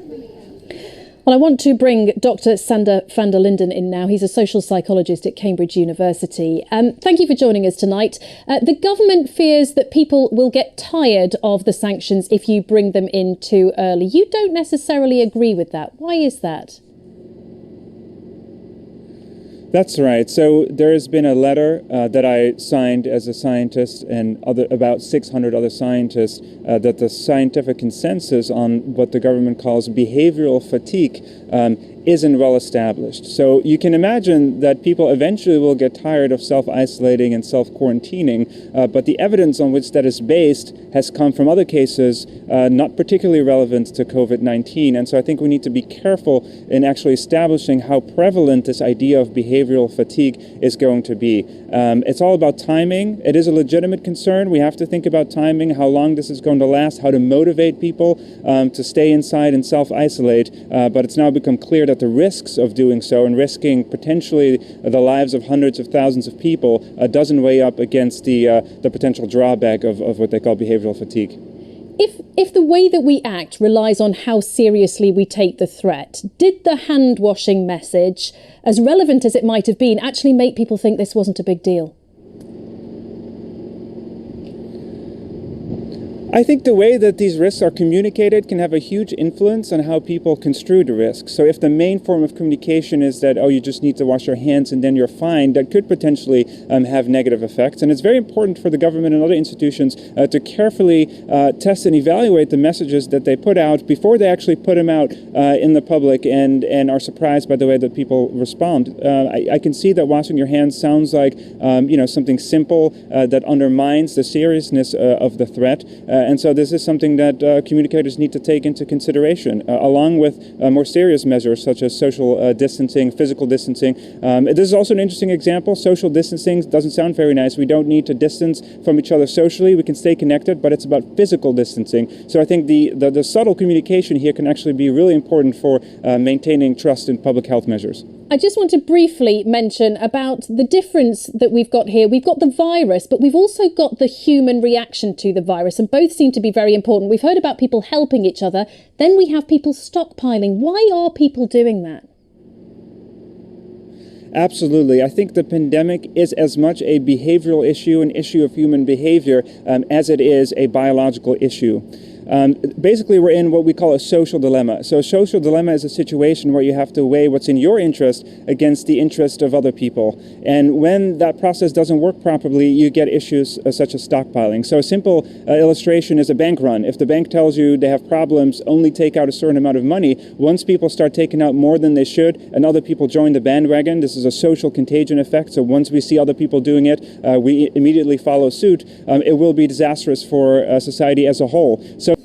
Well, I want to bring Dr. Sander van der Linden in now. He's a social psychologist at Cambridge University. Thank you for joining us tonight. The government fears that people will get tired of the sanctions if you bring them in too early. You don't necessarily agree with that. Why is that? That's right. So there has been a letter that I signed as a scientist and about 600 other scientists that the scientific consensus on what the government calls behavioral fatigue isn't well established. So you can imagine that people eventually will get tired of self-isolating and self-quarantining, but the evidence on which that is based has come from other cases not particularly relevant to COVID-19. And so I think we need to be careful in actually establishing how prevalent this idea of behavioral fatigue is going to be. It's all about timing. It is a legitimate concern. We have to think about timing, how long this is going to last, how to motivate people to stay inside and self-isolate. But it's now become clear that the risks of doing so and risking potentially the lives of hundreds of thousands of people doesn't weigh up against the potential drawback of what they call behavioral fatigue. If the way that we act relies on how seriously we take the threat, did the hand-washing message, as relevant as it might have been, actually make people think this wasn't a big deal? I think the way that these risks are communicated can have a huge influence on how people construe the risks. So if the main form of communication is that, oh, you just need to wash your hands and then you're fine, that could potentially have negative effects. And it's very important for the government and other institutions to carefully test and evaluate the messages that they put out before they actually put them out in the public and are surprised by the way that people respond. I can see that washing your hands sounds like something simple that undermines the seriousness of the threat. And so this is something that communicators need to take into consideration, along with more serious measures such as social distancing, physical distancing. This is also an interesting example. Social distancing doesn't sound very nice. We don't need to distance from each other socially. We can stay connected, but it's about physical distancing. So I think the subtle communication here can actually be really important for maintaining trust in public health measures. I just want to briefly mention about the difference that we've got here. We've got the virus, but we've also got the human reaction to the virus, and both seem to be very important. We've heard about people helping each other. Then we have people stockpiling. Why are people doing that? Absolutely. I think the pandemic is as much a behavioral issue, an issue of human behavior, as it is a biological issue. Basically, we're in what we call a social dilemma. So a social dilemma is a situation where you have to weigh what's in your interest against the interest of other people. And when that process doesn't work properly, you get issues such as stockpiling. So a simple illustration is a bank run. If the bank tells you they have problems, only take out a certain amount of money, once people start taking out more than they should and other people join the bandwagon, this is a social contagion effect. So once we see other people doing it, we immediately follow suit. It will be disastrous for society as a whole. So